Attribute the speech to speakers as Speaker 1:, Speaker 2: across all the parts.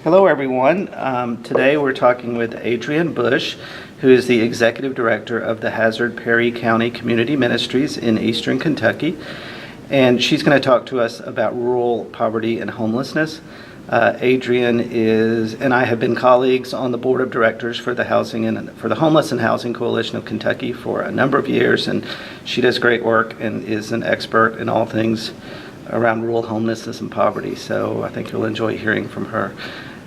Speaker 1: Hello, everyone. Today we're talking with Adrienne Bush, who is the Executive Director of the Hazard Perry County Community Ministries in Eastern Kentucky. And she's going to talk to us about rural poverty and homelessness. Adrienne and I have been colleagues on the board of directors for the Homeless and Housing Coalition of Kentucky for a number of years, and she does great work and is an expert in all things around rural homelessness and poverty. So I think you'll enjoy hearing from her.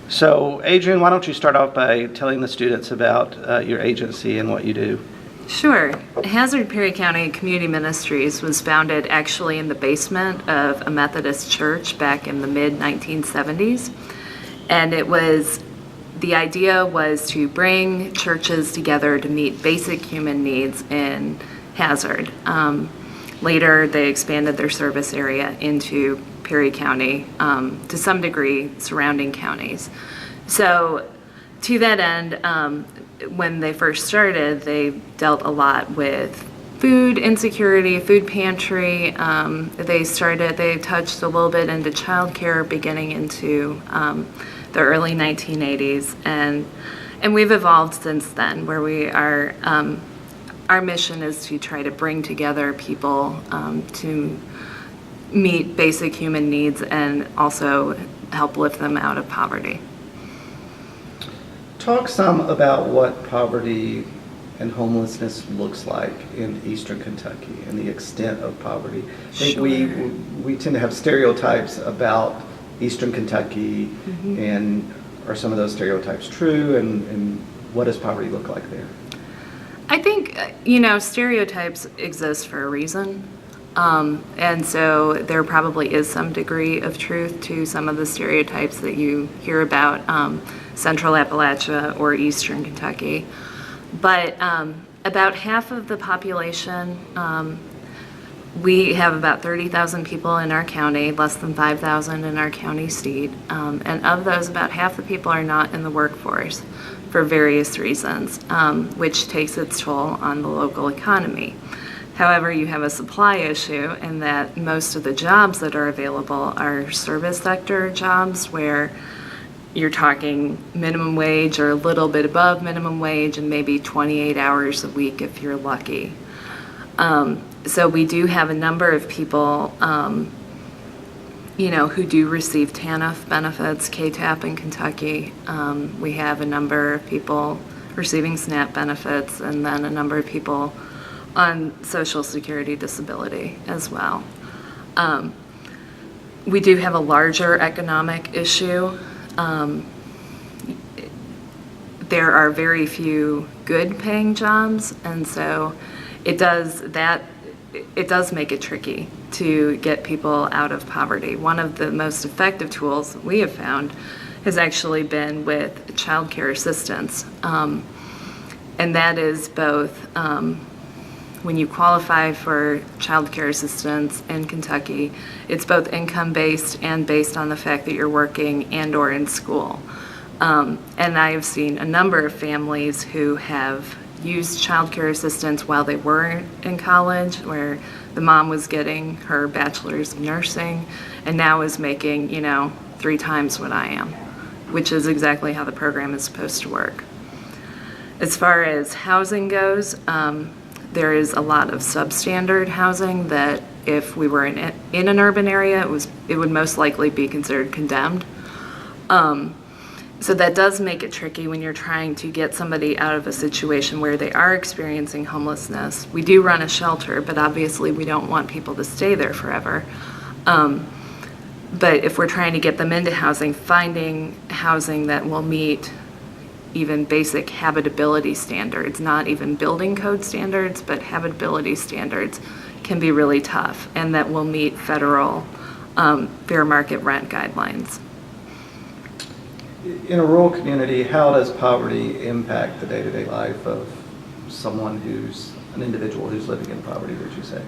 Speaker 1: So, Adrienne, why don't you start off by telling the students about your agency and what you do?
Speaker 2: Sure. Hazard Perry County Community Ministries was founded actually in the basement of a Methodist church back in the mid-1970s. And the idea was to bring churches together to meet basic human needs in Hazard. Later, they expanded their service area into Perry County, to some degree surrounding counties. So to that end, when they first started, they dealt a lot with food insecurity, food pantry. They touched a little bit into childcare beginning into the early 1980s. And we've evolved since then, where we are, our mission is to try to bring together people to meet basic human needs and also help lift them out of poverty.
Speaker 1: Talk some about what poverty and homelessness looks like in Eastern Kentucky and the extent of poverty. I think we tend to have stereotypes about Eastern Kentucky, and are some of those stereotypes true, and what does poverty look like there?
Speaker 2: I think, stereotypes exist for a reason. And so there probably is some degree of truth to some of the stereotypes that you hear about Central Appalachia or Eastern Kentucky. But about half of the population, we have about 30,000 people in our county, less than 5,000 in our county seat. And of those, about half the people are not in the workforce for various reasons, which takes its toll on the local economy. However, you have a supply issue in that most of the jobs that are available are service sector jobs where you're talking minimum wage or a little bit above minimum wage and maybe 28 hours a week if you're lucky. So we do have a number of people, who do receive TANF benefits, KTAP in Kentucky. We have a number of people receiving SNAP benefits, and then a number of people on Social Security disability as well. We do have a larger economic issue. There are very few good paying jobs, and so it does make it tricky to get people out of poverty. One of the most effective tools we have found has actually been with child care assistance. And that is both when you qualify for child care assistance in Kentucky, it's both income-based and based on the fact that you're working and or in school. And I have seen a number of families who have used child care assistance while they were in college, where the mom was getting her bachelor's of nursing and now is making, 3 times what I am, which is exactly how the program is supposed to work. As far as housing goes, there is a lot of substandard housing that if we were in an urban area, it would most likely be considered condemned. So that does make it tricky when you're trying to get somebody out of a situation where they are experiencing homelessness. We do run a shelter, but obviously we don't want people to stay there forever. But if we're trying to get them into housing, finding housing that will meet even basic habitability standards, not even building code standards, but habitability standards, can be really tough, and that will meet federal fair market rent guidelines.
Speaker 1: In a rural community, how does poverty impact the day-to-day life of an individual who's living in poverty, would you say?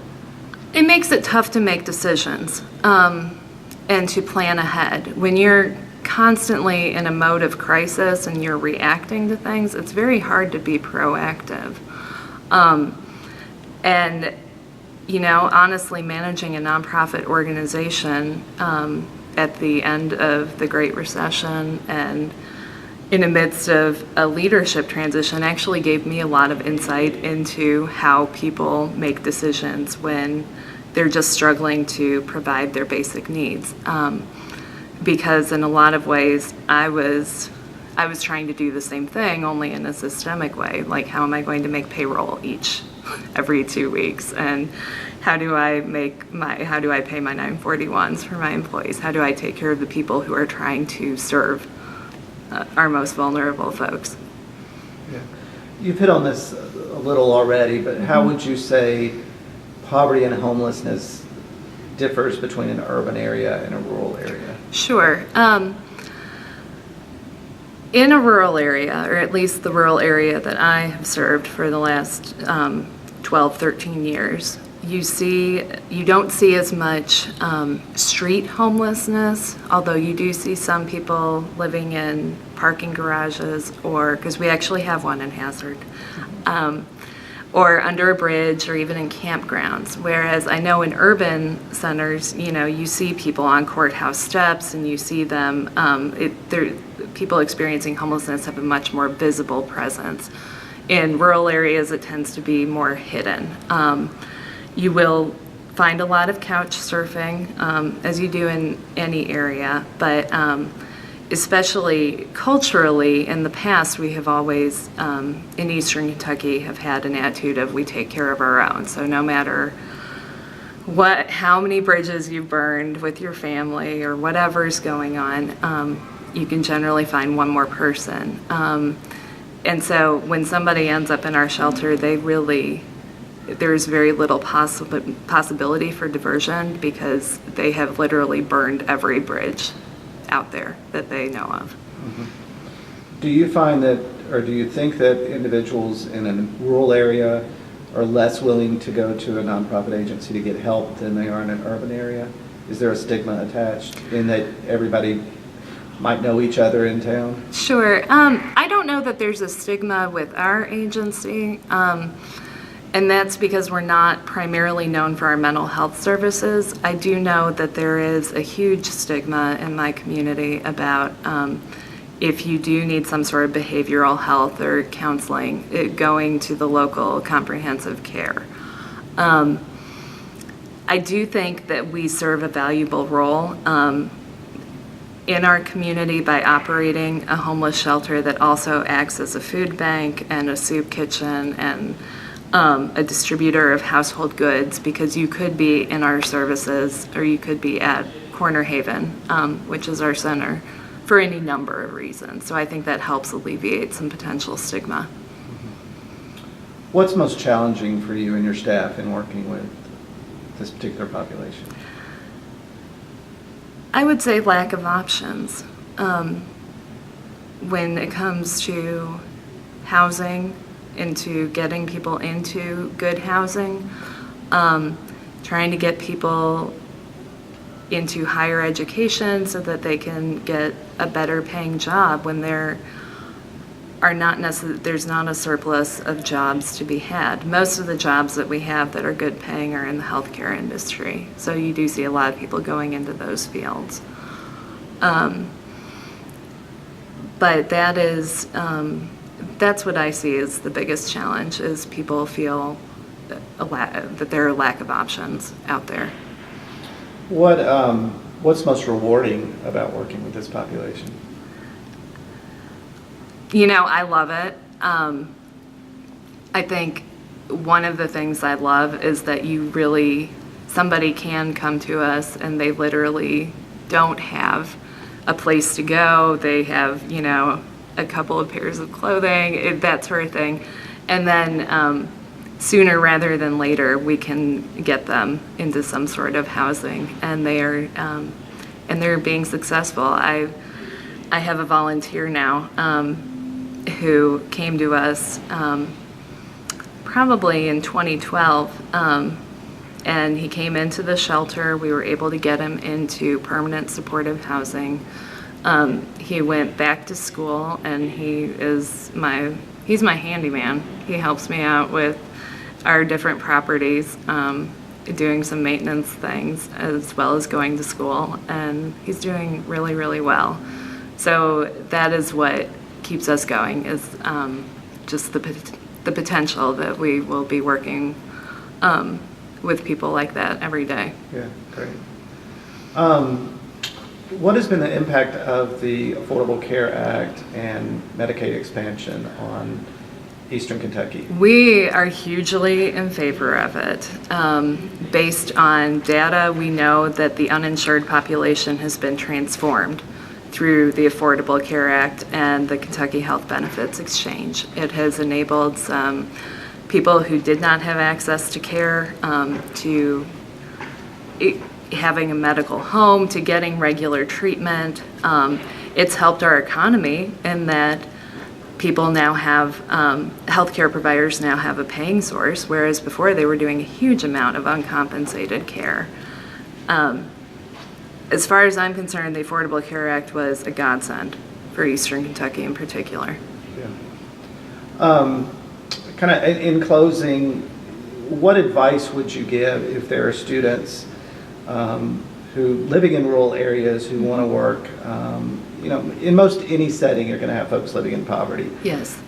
Speaker 2: It makes it tough to make decisions and to plan ahead. When you're constantly in a mode of crisis and you're reacting to things, it's very hard to be proactive. And, honestly, managing a nonprofit organization at the end of the Great Recession and in the midst of a leadership transition actually gave me a lot of insight into how people make decisions when they're just struggling to provide their basic needs. Because in a lot of ways, I was trying to do the same thing, only in a systemic way. Like, how am I going to make payroll every 2 weeks? And how do I pay my 941s for my employees? How do I take care of the people who are trying to serve our most vulnerable folks?
Speaker 1: Yeah. You've hit on this a little already, but how would you say poverty and homelessness differs between an urban area and a rural area?
Speaker 2: Sure. In a rural area, or at least the rural area that I have served for the last 12, 13 years, you don't see as much street homelessness, although you do see some people living in parking garages, or because we actually have one in Hazard, or under a bridge, or even in campgrounds. Whereas I know in urban centers, you see people on courthouse steps, and you see them. People experiencing homelessness have a much more visible presence. In rural areas, it tends to be more hidden. You will find a lot of couch surfing, as you do in any area, but especially culturally, in the past, we have always, in Eastern Kentucky, have had an attitude of we take care of our own. So no matter how many bridges you've burned with your family or whatever's going on, you can generally find one more person. And so when somebody ends up in our shelter, there's very little possibility for diversion because they have literally burned every bridge out there that they know of.
Speaker 1: Mm-hmm. Do you find that, or do you think that individuals in a rural area are less willing to go to a nonprofit agency to get help than they are in an urban area? Is there a stigma attached in that everybody might know each other in town?
Speaker 2: Sure. I don't know that there's a stigma with our agency. And that's because we're not primarily known for our mental health services. I do know that there is a huge stigma in my community about if you do need some sort of behavioral health or counseling, going to the local comprehensive care. I do think that we serve a valuable role in our community by operating a homeless shelter that also acts as a food bank and a soup kitchen and a distributor of household goods, because you could be in our services or you could be at Corner Haven, which is our center, for any number of reasons. So I think that helps alleviate some potential stigma.
Speaker 1: What's most challenging for you and your staff in working with this particular population?
Speaker 2: I would say lack of options. When it comes to housing, into getting people into good housing, trying to get people into higher education so that they can get a better paying job when there's not a surplus of jobs to be had. Most of the jobs that we have that are good paying are in the healthcare industry. So you do see a lot of people going into those fields. But that's what I see as the biggest challenge, is people feel that there are a lack of options out there.
Speaker 1: What's most rewarding about working with this population?
Speaker 2: I love it. I think one of the things I love is that somebody can come to us and they literally don't have a place to go. They have, a couple of pairs of clothing, that sort of thing. And then sooner rather than later, we can get them into some sort of housing, and they're being successful. I have a volunteer now who came to us probably in 2012, and he came into the shelter. We were able to get him into permanent supportive housing. He went back to school, and he's my handyman. He helps me out with our different properties, doing some maintenance things as well as going to school, and he's doing really, really well. So that is what keeps us going, is just the potential that we will be working with people like that every day.
Speaker 1: Yeah, great. What has been the impact of the Affordable Care Act and Medicaid expansion on Eastern Kentucky?
Speaker 2: We are hugely in favor of it. Based on data, we know that the uninsured population has been transformed through the Affordable Care Act and the Kentucky Health Benefits Exchange. It has enabled some people who did not have access to care to having a medical home, to getting regular treatment. It's helped our economy in that people now have, healthcare providers now have a paying source, whereas before they were doing a huge amount of uncompensated care. As far as I'm concerned, the Affordable Care Act was a godsend for Eastern Kentucky in particular.
Speaker 1: Yeah. Kind of in closing, what advice would you give if there are students who living in rural areas who want to work? In most any setting, you're going to have folks living in poverty.
Speaker 2: Yes.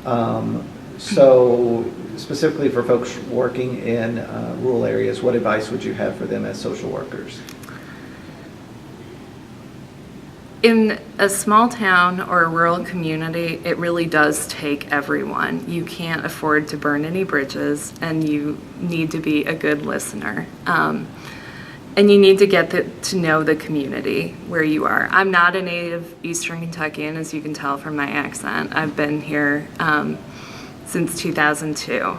Speaker 1: So specifically for folks working in rural areas, what advice would you have for them as social workers?
Speaker 2: In a small town or a rural community, it really does take everyone. You can't afford to burn any bridges, and you need to be a good listener. And you need to get to know the community where you are. I'm not a native Eastern Kentuckian, as you can tell from my accent. I've been here since 2002.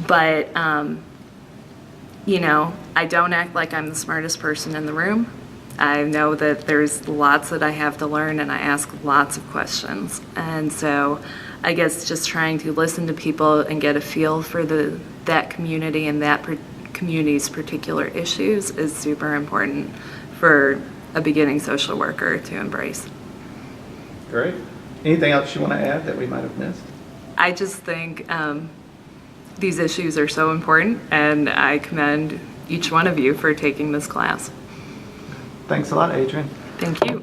Speaker 2: But, I don't act like I'm the smartest person in the room. I know that there's lots that I have to learn, and I ask lots of questions. And so I guess just trying to listen to people and get a feel for that community and that community's particular issues is super important for a beginning social worker to embrace.
Speaker 1: Great. Anything else you want to add that we might have missed?
Speaker 2: I just think these issues are so important, and I commend each one of you for taking this class.
Speaker 1: Thanks a lot, Adrian.
Speaker 2: Thank you.